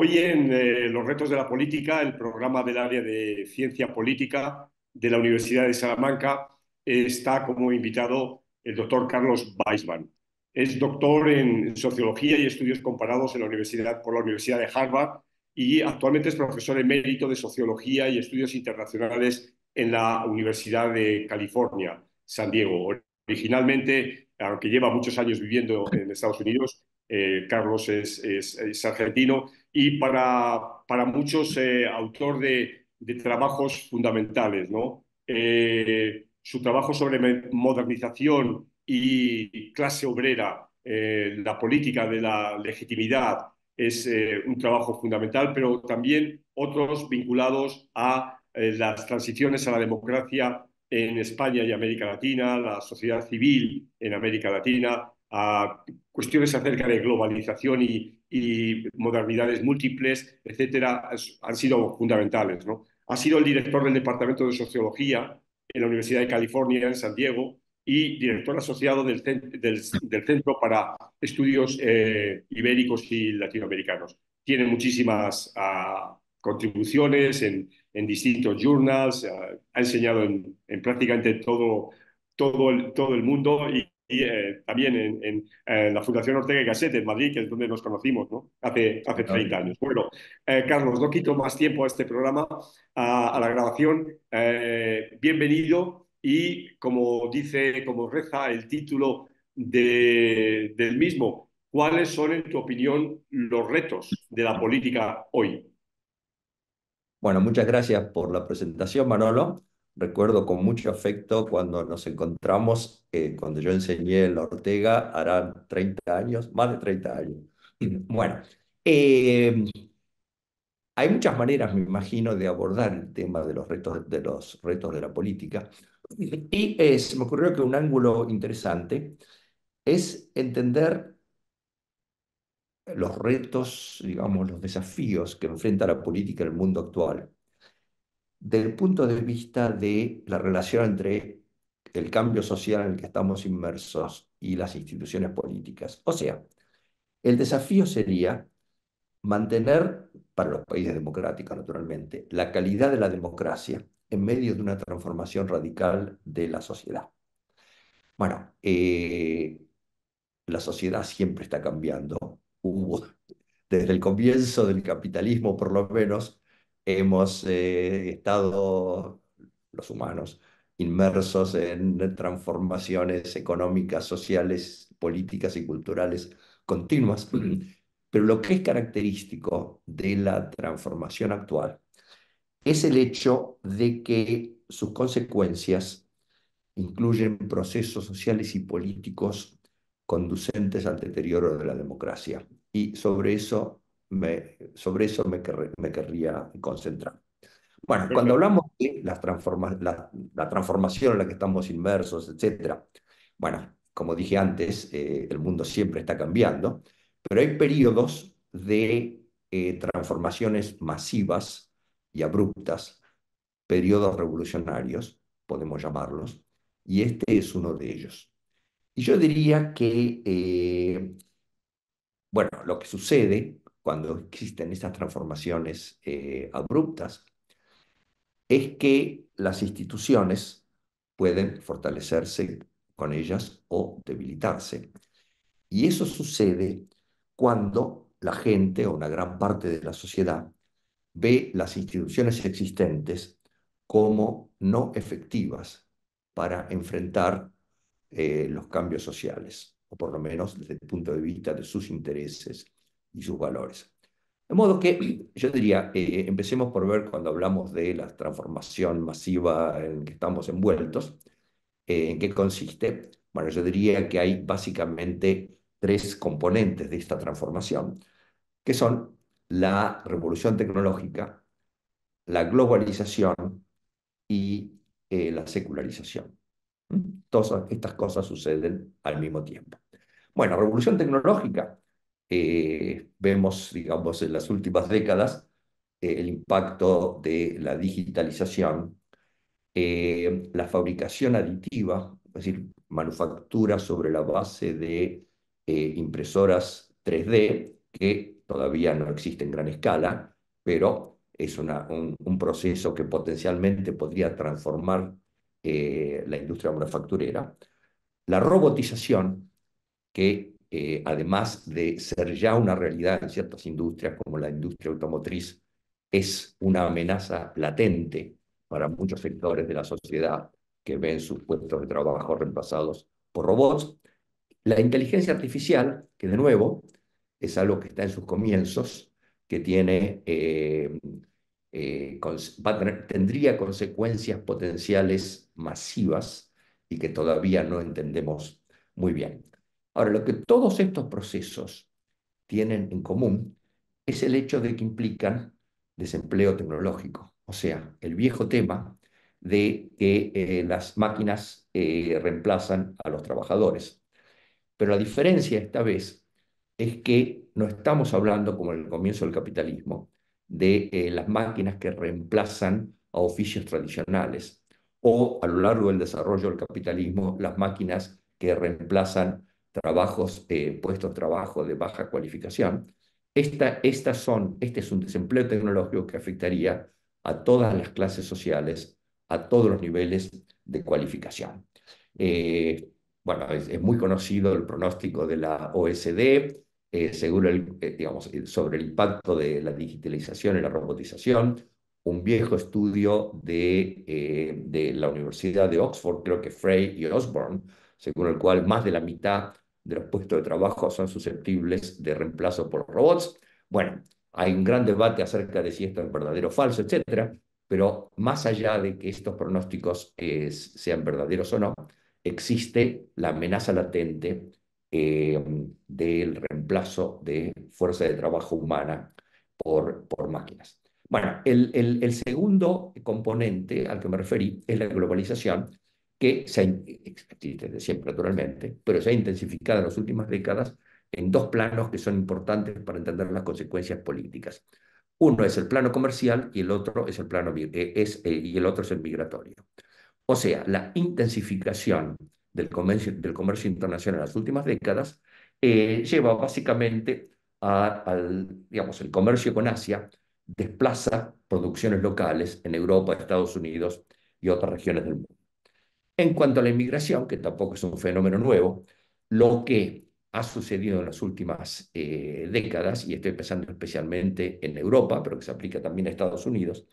Hoy en Los retos de la política, el programa del área de ciencia política de la Universidad de Salamanca, está como invitado el doctor Carlos Weisman. Es doctor en sociología y estudios comparados en por la Universidad de Harvard y actualmente es profesor emérito de sociología y estudios internacionales en la Universidad de California, San Diego. Originalmente, aunque lleva muchos años viviendo en Estados Unidos, Carlos es argentino y para muchos autor de trabajos fundamentales, ¿no? Su trabajo sobre modernización y clase obrera, la política de la legitimidad, es un trabajo fundamental, pero también otros vinculados a las transiciones a la democracia en España y América Latina, la sociedad civil en América Latina, a cuestiones acerca de globalización y modernidades múltiples, etcétera, han sido fundamentales, ¿no? Ha sido el director del Departamento de Sociología en la Universidad de California, en San Diego, y director asociado del Centro para Estudios Ibéricos y Latinoamericanos. Tiene muchísimas contribuciones en distintos journals, ha enseñado en prácticamente todo el mundo y también en la Fundación Ortega y Gasset en Madrid, que es donde nos conocimos, ¿no? Hace Bueno, 30 años. Bueno, Carlos, no quito más tiempo a este programa, a la grabación. Bienvenido y como reza el título del mismo, ¿cuáles son, en tu opinión, los retos de la política hoy? muchas gracias por la presentación, Manolo. Recuerdo con mucho afecto cuando nos encontramos, cuando yo enseñé en la Ortega, harán 30 años, más de 30 años. Bueno, eh, hay muchas maneras, me imagino, de abordar el tema de los retos de la política. Y se me ocurrió que un ángulo interesante es entender los retos, digamos, los desafíos que enfrenta la política en el mundo actual, desde el punto de vista de la relación entre el cambio social en el que estamos inmersos y las instituciones políticas. O sea, el desafío sería mantener, para los países democráticos, naturalmente, la calidad de la democracia en medio de una transformación radical de la sociedad. Bueno, la sociedad siempre está cambiando. Desde el comienzo del capitalismo, por lo menos, hemos estado, los humanos, inmersos en transformaciones económicas, sociales, políticas y culturales continuas. Pero lo que es característico de la transformación actual es el hecho de que sus consecuencias incluyen procesos sociales y políticos conducentes al deterioro de la democracia. Y sobre eso me querría concentrar. Bueno, cuando Perfecto. hablamos de la transformación en la que estamos inmersos, etcétera, bueno, como dije antes, el mundo siempre está cambiando, pero hay periodos de transformaciones masivas y abruptas, periodos revolucionarios, podemos llamarlos, y este es uno de ellos. Y yo diría que, bueno, lo que sucede cuando existen estas transformaciones abruptas es que las instituciones pueden fortalecerse con ellas o debilitarse. Y eso sucede cuando la gente o una gran parte de la sociedad ve las instituciones existentes como no efectivas para enfrentar los cambios sociales, o por lo menos desde el punto de vista de sus intereses y sus valores. De modo que yo diría, empecemos por ver cuando hablamos de la transformación masiva en que estamos envueltos, ¿en qué consiste? Bueno, yo diría que hay básicamente tres componentes de esta transformación, que son la revolución tecnológica, la globalización y la secularización. ¿Mm? Todas estas cosas suceden al mismo tiempo. Bueno, revolución tecnológica. Vemos, digamos, en las últimas décadas el impacto de la digitalización, la fabricación aditiva, es decir, manufactura sobre la base de impresoras 3D que todavía no existe en gran escala, pero es un proceso que potencialmente podría transformar la industria manufacturera. La robotización, que además de ser ya una realidad en ciertas industrias como la industria automotriz, es una amenaza latente para muchos sectores de la sociedad que ven sus puestos de trabajo reemplazados por robots. La inteligencia artificial, que de nuevo es algo que está en sus comienzos, que tiene, tendría consecuencias potenciales masivas y que todavía no entendemos muy bien. Ahora, lo que todos estos procesos tienen en común es el hecho de que implican desempleo tecnológico, o sea, el viejo tema de que las máquinas reemplazan a los trabajadores. Pero la diferencia esta vez es que no estamos hablando, como en el comienzo del capitalismo, de las máquinas que reemplazan a oficios tradicionales o a lo largo del desarrollo del capitalismo, las máquinas que reemplazan trabajos, puestos de trabajo de baja cualificación. Este es un desempleo tecnológico que afectaría a todas las clases sociales, a todos los niveles de cualificación. Eh, bueno, es muy conocido el pronóstico de la OSD digamos, sobre el impacto de la digitalización y la robotización. Un viejo estudio de la Universidad de Oxford, creo que Frey y Osborne, según el cual más de la mitad de los puestos de trabajo son susceptibles de reemplazo por robots. Bueno, hay un gran debate acerca de si esto es verdadero o falso, etcétera, pero más allá de que estos pronósticos sean verdaderos o no, existe la amenaza latente del reemplazo de fuerza de trabajo humana por máquinas. Bueno, el segundo componente al que me referí es la globalización, que existe desde siempre naturalmente, pero se ha intensificado en las últimas décadas en dos planos que son importantes para entender las consecuencias políticas. Uno es el plano comercial y el otro es y el otro es el migratorio. O sea, la intensificación del comercio internacional en las últimas décadas lleva básicamente digamos, el comercio con Asia desplaza producciones locales en Europa, Estados Unidos y otras regiones del mundo. En cuanto a la inmigración, que tampoco es un fenómeno nuevo, lo que ha sucedido en las últimas décadas, y estoy pensando especialmente en Europa, pero que se aplica también a Estados Unidos,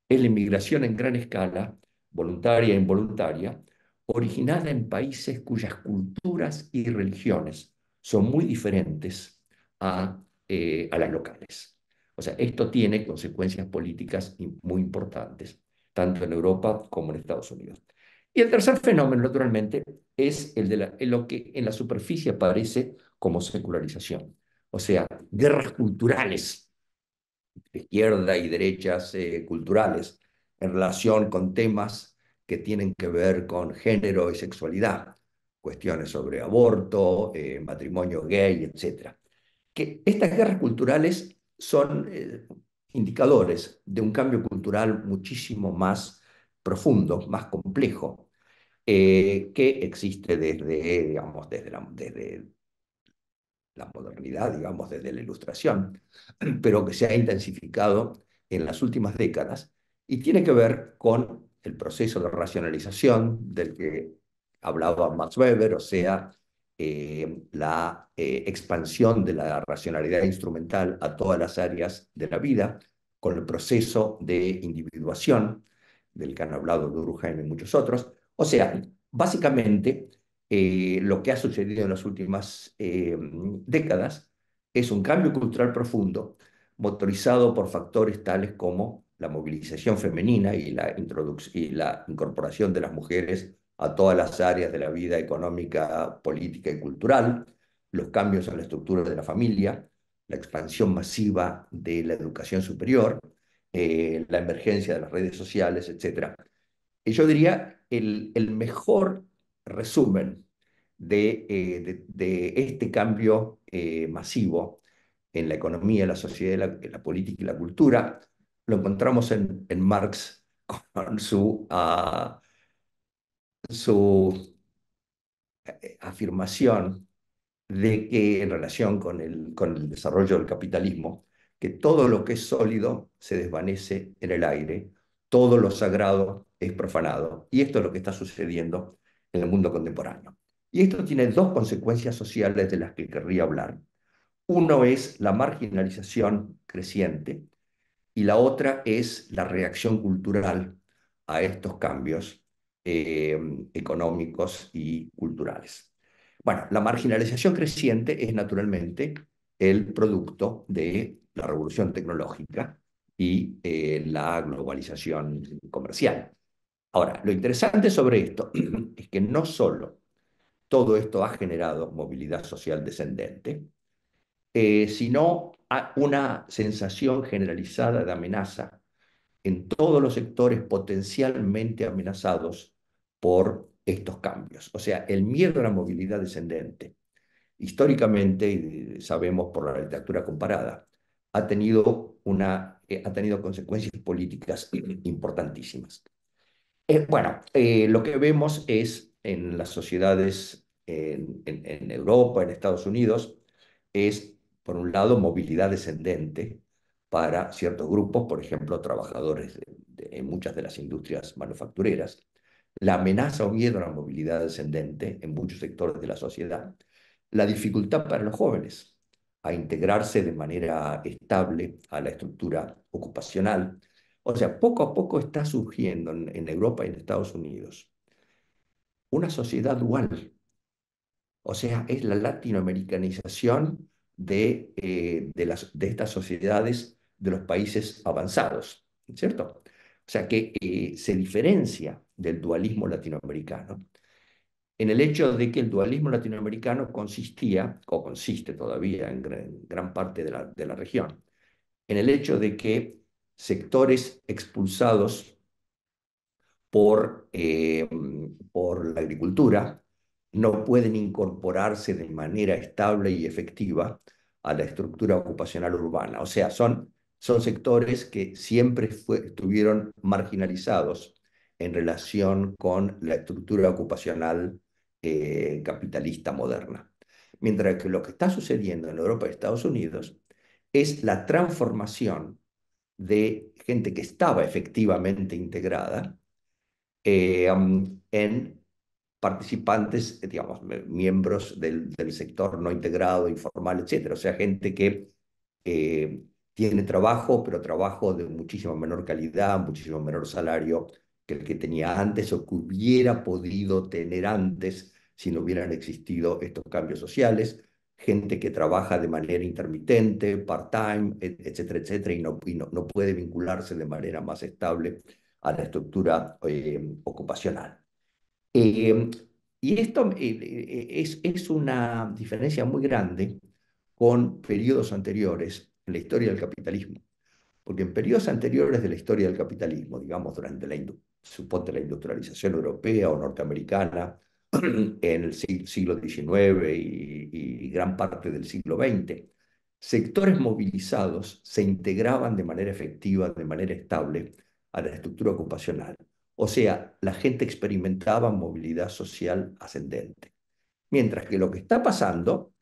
es la inmigración en gran escala, voluntaria e involuntaria, originada en países cuyas culturas y religiones son muy diferentes a las locales. O sea, esto tiene consecuencias políticas muy importantes, tanto en Europa como en Estados Unidos. Y el tercer fenómeno, naturalmente, es lo que en la superficie aparece como secularización, o sea, guerras culturales izquierda y derechas culturales en relación con temas que tienen que ver con género y sexualidad, cuestiones sobre aborto, matrimonio gay, etcétera. Que estas guerras culturales son indicadores de un cambio cultural muchísimo más profundo, más complejo, que existe digamos, desde la modernidad, digamos, desde la Ilustración, pero que se ha intensificado en las últimas décadas y tiene que ver con el proceso de racionalización del que hablaba Max Weber, o sea, la expansión de la racionalidad instrumental a todas las áreas de la vida, con el proceso de individuación, del que han hablado Durkheim y muchos otros. O sea, básicamente lo que ha sucedido en las últimas décadas es un cambio cultural profundo, motorizado por factores tales como la movilización femenina y la incorporación de las mujeres a todas las áreas de la vida económica, política y cultural, los cambios en la estructura de la familia, la expansión masiva de la educación superior, la emergencia de las redes sociales, etcétera. Y yo diría el mejor resumen de este cambio masivo en la economía, la sociedad, la política y la cultura, lo encontramos en Marx con su afirmación de que en relación con el desarrollo del capitalismo, que todo lo que es sólido se desvanece en el aire, todo lo sagrado es profanado. Y esto es lo que está sucediendo en el mundo contemporáneo. Y esto tiene dos consecuencias sociales de las que querría hablar. Uno es la marginalización creciente y la otra es la reacción cultural a estos cambios eh, económicos y culturales. Bueno, la marginalización creciente es naturalmente el producto de la revolución tecnológica y la globalización comercial. Ahora, lo interesante sobre esto es que no solo todo esto ha generado movilidad social descendente, sino una sensación generalizada de amenaza en todos los sectores potencialmente amenazados por estos cambios. O sea, el miedo a la movilidad descendente, históricamente, y sabemos por la literatura comparada, ha tenido consecuencias políticas importantísimas. Lo que vemos es en las sociedades en Europa, en Estados Unidos, es, por un lado, movilidad descendente para ciertos grupos, por ejemplo, trabajadores en muchas de las industrias manufactureras, la amenaza o miedo a la movilidad descendente en muchos sectores de la sociedad, la dificultad para los jóvenes a integrarse de manera estable a la estructura ocupacional. O sea, poco a poco está surgiendo en Europa y en Estados Unidos una sociedad dual. O sea, es la latinoamericanización de estas sociedades de los países avanzados, ¿cierto? O sea, que se diferencia del dualismo latinoamericano en el hecho de que el dualismo latinoamericano consistía, o consiste todavía en gran parte de la región, en el hecho de que sectores expulsados por la agricultura no pueden incorporarse de manera estable y efectiva a la estructura ocupacional urbana. O sea, son sectores que siempre estuvieron marginalizados en relación con la estructura ocupacional capitalista moderna. Mientras que lo que está sucediendo en Europa y Estados Unidos es la transformación de gente que estaba efectivamente integrada en participantes, digamos, miembros del sector no integrado, informal, etcétera. O sea, gente que eh, tiene trabajo, pero trabajo de muchísima menor calidad, muchísimo menor salario que el que tenía antes o que hubiera podido tener antes si no hubieran existido estos cambios sociales. Gente que trabaja de manera intermitente, part-time, etcétera, etcétera, y no puede vincularse de manera más estable a la estructura ocupacional. Eh, y esto es una diferencia muy grande con periodos anteriores en la historia del capitalismo. Porque en periodos anteriores de la historia del capitalismo, digamos, suponte la industrialización europea o norteamericana, en el siglo XIX y gran parte del siglo XX, sectores movilizados se integraban de manera efectiva, de manera estable, a la estructura ocupacional. O sea, la gente experimentaba movilidad social ascendente. Mientras que lo que está pasando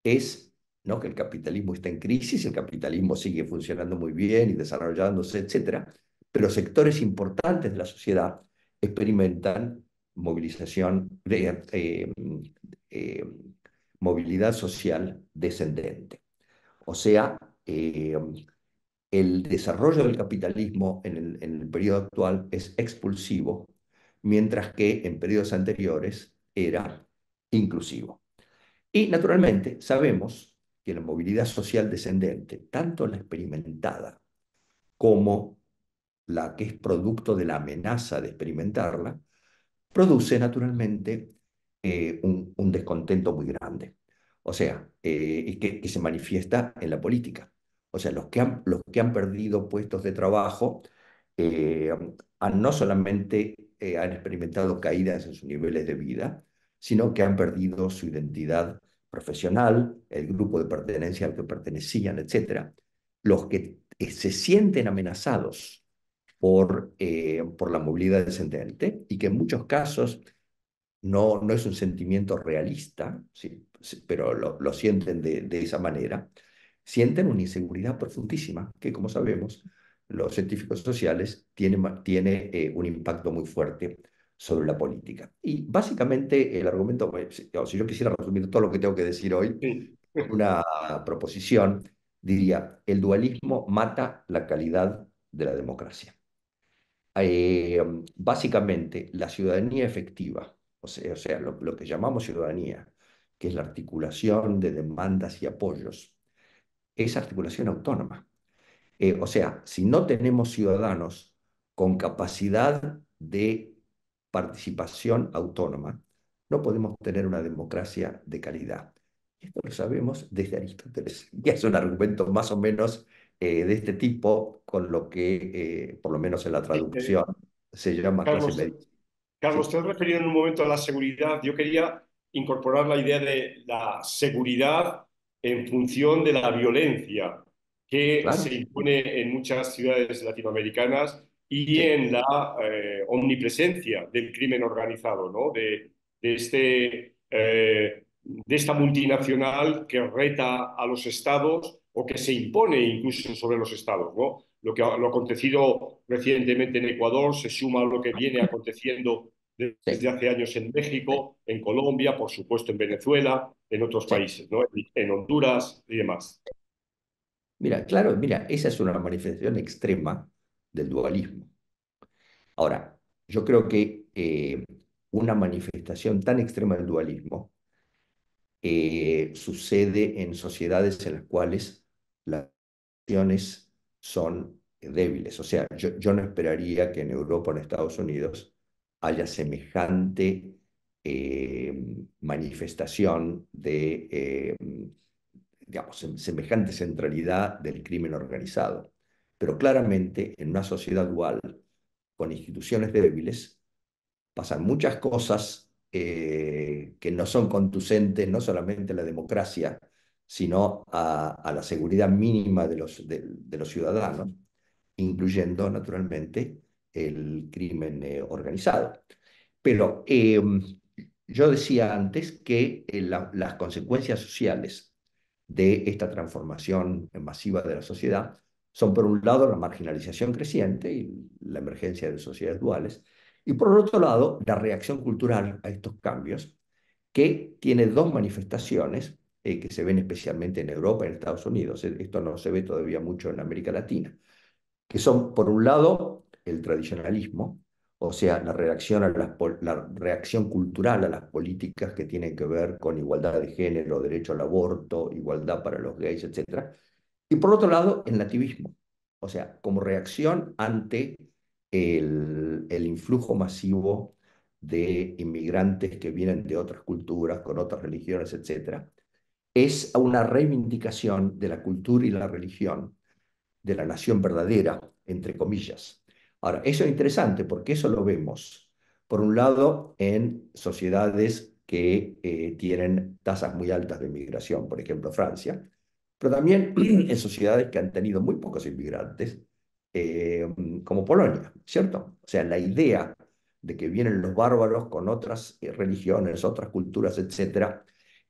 es, ¿no?, que el capitalismo está en crisis, el capitalismo sigue funcionando muy bien y desarrollándose, etcétera, pero sectores importantes de la sociedad experimentan movilización eh, movilidad social descendente. O sea, eh, el desarrollo del capitalismo en el periodo actual es expulsivo, mientras que en periodos anteriores era inclusivo. Y naturalmente sabemos que la movilidad social descendente, tanto la experimentada como la que es producto de la amenaza de experimentarla, produce naturalmente un descontento muy grande. O sea, y que se manifiesta en la política. O sea, los que han perdido puestos de trabajo eh, no solamente han experimentado caídas en sus niveles de vida, sino que han perdido su identidad profesional, el grupo de pertenencia al que pertenecían, etcétera. Los que se sienten amenazados por la movilidad descendente y que en muchos casos no es un sentimiento realista, sí, sí, pero lo sienten de esa manera, sienten una inseguridad profundísima, que como sabemos, los científicos sociales tiene un impacto muy fuerte sobre la política. Y básicamente el argumento, si yo quisiera resumir todo lo que tengo que decir hoy, Sí. una proposición, diría, el dualismo mata la calidad de la democracia. Básicamente, la ciudadanía efectiva, o sea lo que llamamos ciudadanía, que es la articulación de demandas y apoyos, es articulación autónoma. O sea, si no tenemos ciudadanos con capacidad de participación autónoma, no podemos tener una democracia de calidad. Esto lo sabemos desde Aristóteles, y es un argumento más o menos de este tipo, con lo que, por lo menos en la Sí, traducción, se llama clase Carlos, media. Carlos, Sí, te has referido en un momento a la seguridad. Yo quería incorporar la idea de la seguridad en función de la violencia que se claro, impone en muchas ciudades latinoamericanas y sí, en la omnipresencia del crimen organizado, ¿no? De esta multinacional que reta a los estados o que se impone incluso sobre los estados, ¿no? Lo acontecido recientemente en Ecuador se suma a lo que viene aconteciendo desde sí, hace años en sí, México, en Colombia, por supuesto en Venezuela, en otros sí. países, ¿no? En Honduras y demás. Mira, claro, mira, esa es una manifestación extrema del dualismo. Ahora, yo creo que una manifestación tan extrema del dualismo sucede en sociedades en las cuales las naciones son débiles. O sea, yo no esperaría que en Europa o en Estados Unidos haya semejante manifestación digamos, semejante centralidad del crimen organizado. Pero claramente en una sociedad dual, con instituciones débiles, pasan muchas cosas que no son conducentes no solamente a la democracia, sino a la seguridad mínima de los ciudadanos, incluyendo naturalmente el crimen organizado. Pero yo decía antes que las consecuencias sociales de esta transformación masiva de la sociedad son, por un lado, la marginalización creciente y la emergencia de sociedades duales, y por otro lado, la reacción cultural a estos cambios, que tiene dos manifestaciones que se ven especialmente en Europa y en Estados Unidos. Esto no se ve todavía mucho en América Latina, que son, por un lado, el tradicionalismo, o sea, la reacción cultural a las políticas que tienen que ver con igualdad de género, derecho al aborto, igualdad para los gays, etcétera. Y por otro lado, el nativismo, o sea, como reacción ante el influjo masivo de inmigrantes que vienen de otras culturas, con otras religiones, etcétera. Es una reivindicación de la cultura y la religión de la nación verdadera, entre comillas. Ahora, eso es interesante porque eso lo vemos, por un lado, en sociedades que tienen tasas muy altas de inmigración, por ejemplo, Francia, pero también en sociedades que han tenido muy pocos inmigrantes, eh, como Polonia, ¿cierto? O sea, la idea de que vienen los bárbaros con otras religiones, otras culturas, etcétera,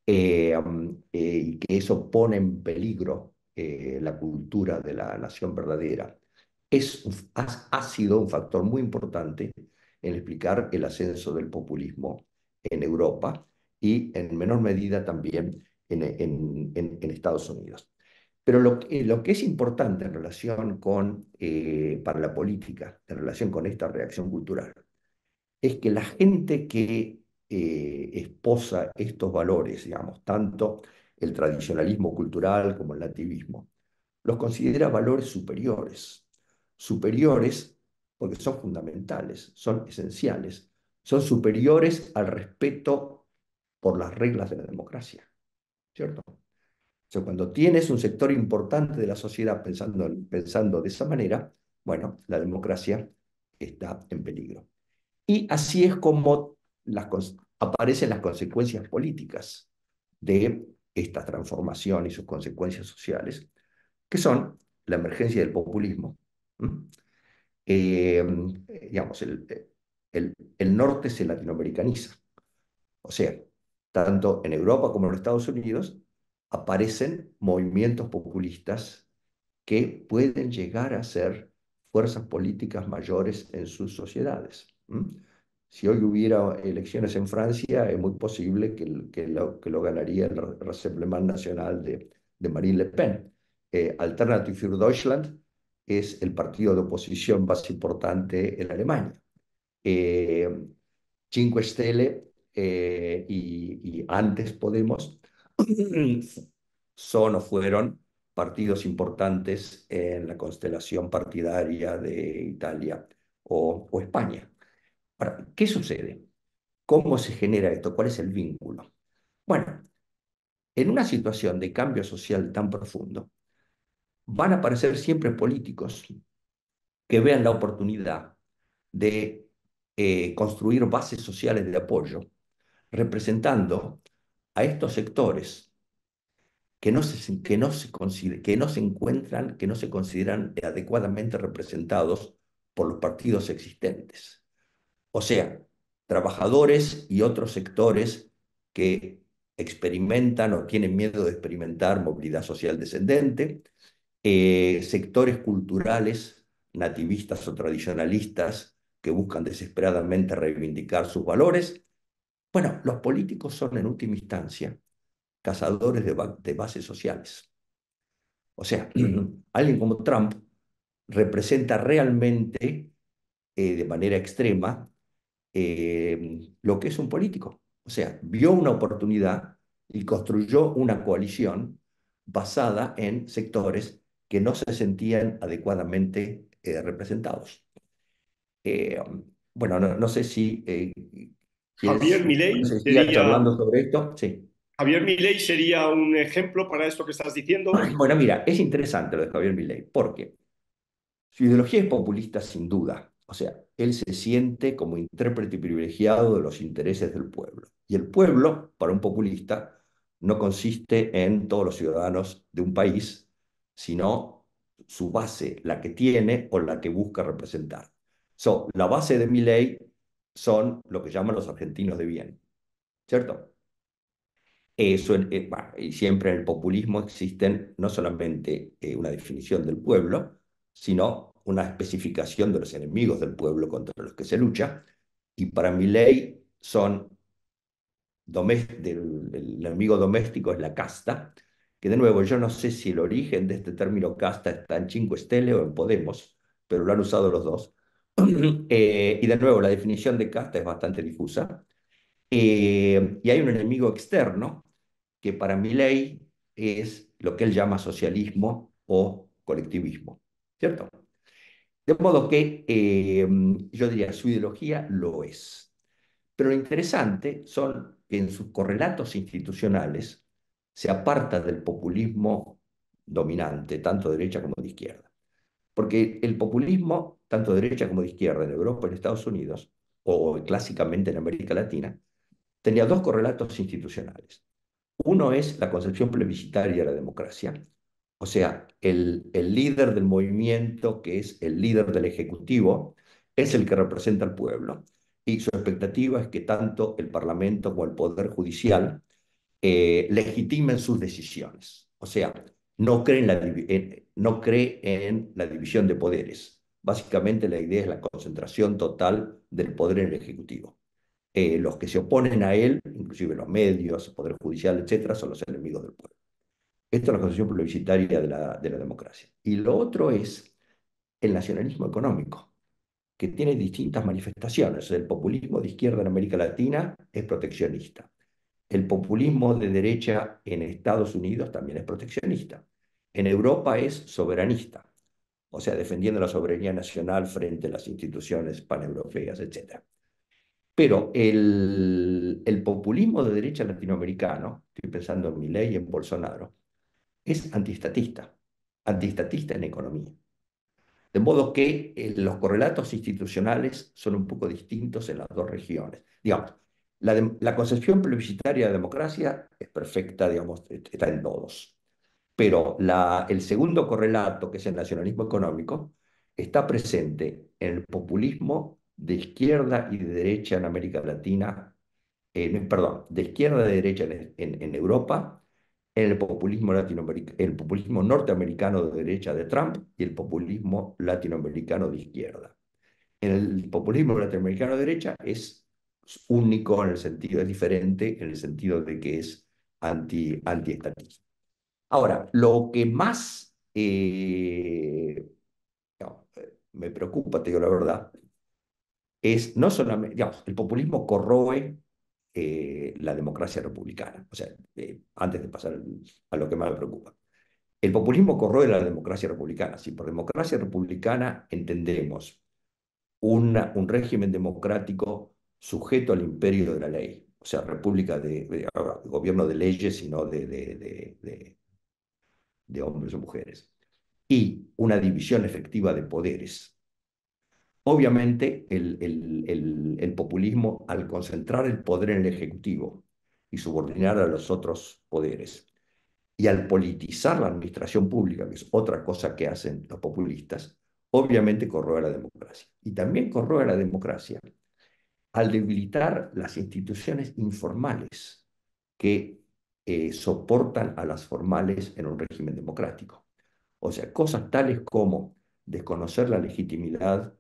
y que eso pone en peligro la cultura de la nación verdadera, ha sido un factor muy importante en explicar el ascenso del populismo en Europa y en menor medida también en Estados Unidos. Pero lo que es importante en relación con, para la política, en relación con esta reacción cultural, es que la gente que esposa estos valores, digamos, tanto el tradicionalismo cultural como el nativismo, los considera valores superiores. Superiores porque son fundamentales, son esenciales, son superiores al respeto por las reglas de la democracia, ¿cierto? O sea, cuando tienes un sector importante de la sociedad pensando de esa manera, bueno, la democracia está en peligro. Y así es como aparecen las consecuencias políticas de esta transformación y sus consecuencias sociales, que son la emergencia del populismo. ¿M? Digamos, el norte se latinoamericaniza. O sea, tanto en Europa como en Estados Unidos aparecen movimientos populistas que pueden llegar a ser fuerzas políticas mayores en sus sociedades. Si hoy hubiera elecciones en Francia, es muy posible que lo ganaría el Rassemblement National de Marine Le Pen. Alternative für Deutschland es el partido de oposición más importante en Alemania. Eh, Cinque Stelle y antes Podemos son o fueron partidos importantes en la constelación partidaria de Italia o España. Ahora, ¿qué sucede? ¿Cómo se genera esto? ¿Cuál es el vínculo? Bueno, en una situación de cambio social tan profundo, van a aparecer siempre políticos que vean la oportunidad de construir bases sociales de apoyo, representando a estos sectores que no se encuentran, que no se consideran adecuadamente representados por los partidos existentes. O sea, trabajadores y otros sectores que experimentan o tienen miedo de experimentar movilidad social descendente, sectores culturales, nativistas o tradicionalistas, que buscan desesperadamente reivindicar sus valores. Bueno, los políticos son en última instancia cazadores de bases sociales. O sea, alguien como Trump representa realmente de manera extrema lo que es un político. O sea, vio una oportunidad y construyó una coalición basada en sectores que no se sentían adecuadamente representados. Eh, bueno, no sé si quieres, Javier Milei no sé si sigas sería, charlando sobre esto. Sí. Javier Milei sería un ejemplo para esto que estás diciendo. Bueno, mira, es interesante lo de Javier Milei, porque su ideología es populista sin duda. O sea, él se siente como intérprete privilegiado de los intereses del pueblo. Y el pueblo, para un populista, no consiste en todos los ciudadanos de un país, sino su base, la que tiene o la que busca representar. La base de Milei son lo que llaman los argentinos de bien, ¿cierto? Eso, bueno, y siempre en el populismo existen no solamente una definición del pueblo, sino una especificación de los enemigos del pueblo contra los que se lucha. Y para mi ley son el enemigo doméstico es la casta, que de nuevo yo no sé si el origen de este término casta está en Cinque Stelle o en Podemos, pero lo han usado los dos. Y de nuevo, la definición de casta es bastante difusa. Y hay un enemigo externo que para Milei es lo que él llama socialismo o colectivismo, ¿cierto? De modo que yo diría, su ideología lo es. Pero lo interesante son que en sus correlatos institucionales se aparta del populismo dominante, tanto de derecha como de izquierda. Porque el populismo, tanto de derecha como de izquierda, en Europa y en Estados Unidos, o clásicamente en América Latina, tenía dos correlatos institucionales. Uno es la concepción plebiscitaria de la democracia, o sea, el líder del movimiento, que es el líder del ejecutivo, es el que representa al pueblo. Y su expectativa es que tanto el Parlamento como el Poder Judicial legitimen sus decisiones. O sea, no cree en la división de poderes. Básicamente la idea es la concentración total del poder en el Ejecutivo. Los que se oponen a él, inclusive los medios, el Poder Judicial, etcétera, son los enemigos del pueblo. Esto es la concepción plebiscitaria de la democracia. Y lo otro es el nacionalismo económico, que tiene distintas manifestaciones. El populismo de izquierda en América Latina es proteccionista. El populismo de derecha en Estados Unidos también es proteccionista. En Europa es soberanista, o sea, defendiendo la soberanía nacional frente a las instituciones paneuropeas, etcétera. Pero el populismo de derecha latinoamericano, estoy pensando en Milei y en Bolsonaro, es antiestatista en economía. De modo que los correlatos institucionales son un poco distintos en las dos regiones. Digamos, la concepción plebiscitaria de democracia es perfecta, digamos, está en todos. Pero el segundo correlato, que es el nacionalismo económico, está presente en el populismo de izquierda y de derecha en América Latina perdón, de izquierda a derecha en Europa, en el populismo el populismo norteamericano de derecha de Trump y el populismo latinoamericano de izquierda. En el populismo latinoamericano de derecha es único en el sentido, es diferente en el sentido de que es antiestatista. Ahora, lo que más no, me preocupa, te digo la verdad, es no solamente, digamos, el populismo corroe la democracia republicana. O sea, antes de pasar a lo que más me preocupa. El populismo corroe la democracia republicana. Si por democracia republicana entendemos un régimen democrático sujeto al imperio de la ley, o sea, república ahora, gobierno de leyes y no de hombres o mujeres, y una división efectiva de poderes. Obviamente, el populismo, al concentrar el poder en el Ejecutivo y subordinar a los otros poderes, y al politizar la administración pública, que es otra cosa que hacen los populistas, obviamente corroe la democracia. Y también corroe la democracia al debilitar las instituciones informales que soportan a las formales en un régimen democrático. O sea, cosas tales como desconocer la legitimidad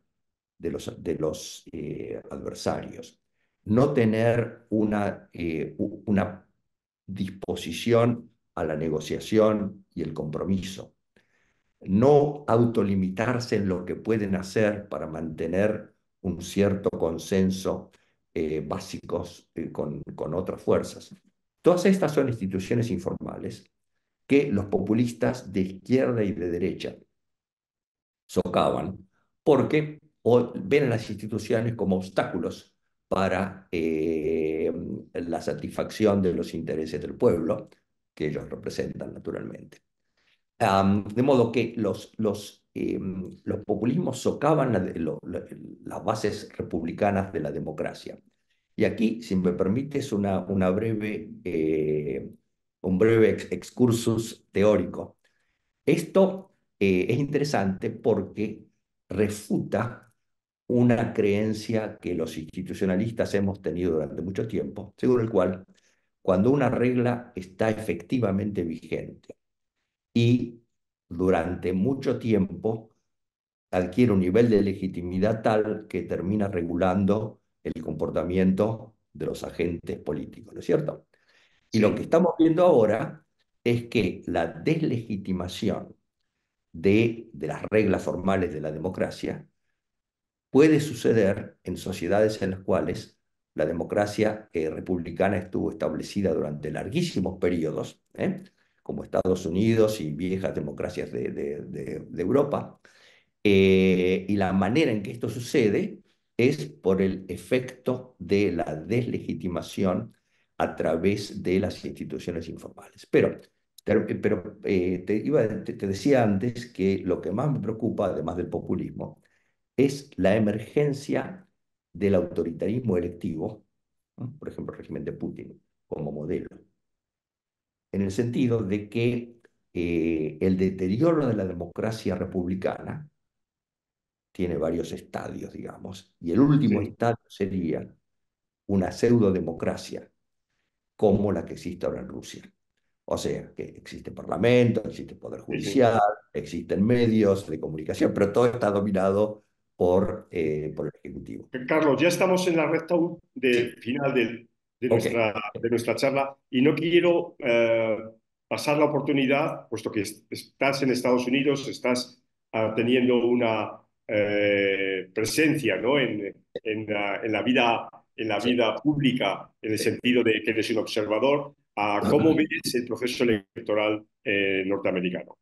de los adversarios, no tener una disposición a la negociación y el compromiso, no autolimitarse en lo que pueden hacer para mantener un cierto consenso básicos con otras fuerzas. Todas estas son instituciones informales que los populistas de izquierda y de derecha socavan porque ven a las instituciones como obstáculos para la satisfacción de los intereses del pueblo, que ellos representan naturalmente. De modo que los populismos socavan las bases republicanas de la democracia. Y aquí, si me permites, un breve excursus teórico. Esto es interesante porque refuta una creencia que los institucionalistas hemos tenido durante mucho tiempo, según el cual, cuando una regla está efectivamente vigente y durante mucho tiempo adquiere un nivel de legitimidad tal que termina regulando el comportamiento de los agentes políticos, ¿no es cierto? Y lo que Sí, estamos viendo ahora es que la deslegitimación de las reglas formales de la democracia puede suceder en sociedades en las cuales la democracia republicana estuvo establecida durante larguísimos periodos, como Estados Unidos y viejas democracias de Europa, y la manera en que esto sucede es por el efecto de la deslegitimación a través de las instituciones informales. Te decía antes que lo que más me preocupa, además del populismo, es la emergencia del autoritarismo electivo, ¿no? Por ejemplo, el régimen de Putin como modelo, en el sentido de que el deterioro de la democracia republicana tiene varios estadios, digamos, y el último sí, estadio sería una pseudodemocracia como la que existe ahora en Rusia. O sea, que existe parlamento, existe poder sí, sí. judicial, existen medios de comunicación, pero todo está dominado por el Ejecutivo. Carlos, ya estamos en la recta Sí, final de ok. nuestra charla y no quiero pasar la oportunidad, puesto que estás en Estados Unidos, estás teniendo una presencia, ¿no? En la Sí, vida pública, en el sí. sentido de que eres un observador, a cómo ves el proceso electoral norteamericano.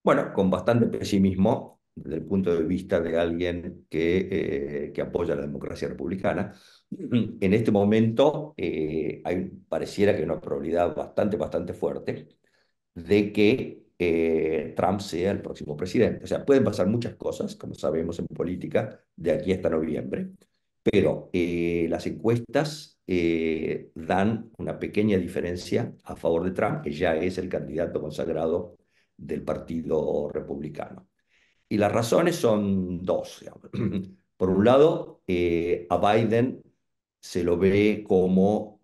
Bueno, con bastante pesimismo desde el punto de vista de alguien que apoya la democracia republicana. En este momento pareciera que hay una probabilidad bastante fuerte de que Trump sea el próximo presidente. O sea, pueden pasar muchas cosas, como sabemos en política, de aquí hasta noviembre, pero las encuestas dan una pequeña diferencia a favor de Trump, que ya es el candidato consagrado del Partido Republicano. Y las razones son dos, digamos. Por un lado, a Biden se lo ve como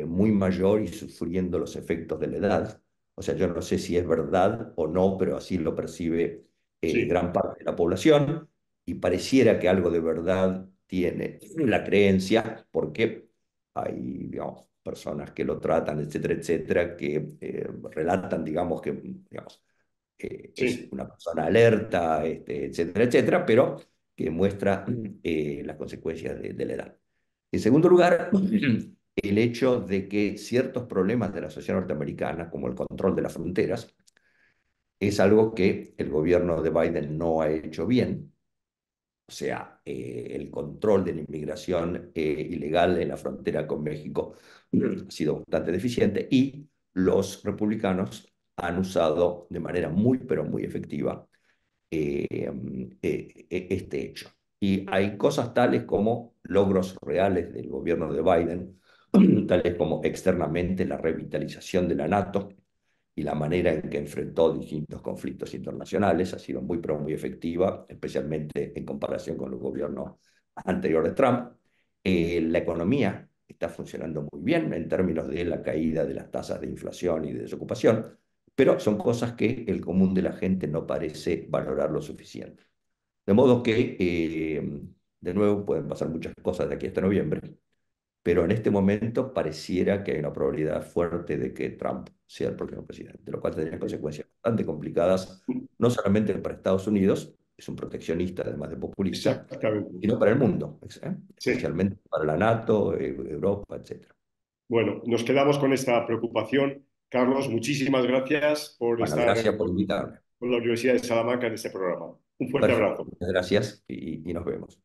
muy mayor y sufriendo los efectos de la edad. O sea, yo no sé si es verdad o no, pero así lo percibe Sí, gran parte de la población y pareciera que algo de verdad tiene la creencia, porque hay, digamos, personas que lo tratan, etcétera, etcétera, que relatan, digamos, que digamos, es sí, una persona alerta, etcétera, etcétera, pero que muestra las consecuencias de la edad. En segundo lugar, el hecho de que ciertos problemas de la sociedad norteamericana, como el control de las fronteras, es algo que el gobierno de Biden no ha hecho bien. O sea, el control de la inmigración ilegal en la frontera con México ha sido bastante deficiente y los republicanos han usado de manera muy, pero muy efectiva este hecho. Y hay cosas tales como logros reales del gobierno de Biden, tales como externamente la revitalización de la NATO y la manera en que enfrentó distintos conflictos internacionales ha sido muy, pero muy efectiva, especialmente en comparación con los gobiernos anteriores de Trump. La economía está funcionando muy bien en términos de la caída de las tasas de inflación y de desocupación, pero son cosas que el común de la gente no parece valorar lo suficiente. De modo que, de nuevo, pueden pasar muchas cosas de aquí hasta noviembre, pero en este momento pareciera que hay una probabilidad fuerte de que Trump sea el próximo presidente, lo cual tendría consecuencias bastante complicadas, no solamente para Estados Unidos, es un proteccionista además de populista, exactamente. sino para el mundo, Sí. especialmente para la NATO, Europa, etcétera. Bueno, nos quedamos con esta preocupación. Carlos, muchísimas gracias por Bueno, estar gracias por invitarme. con la Universidad de Salamanca en este programa. Un fuerte Perfecto, abrazo. muchas gracias y nos vemos.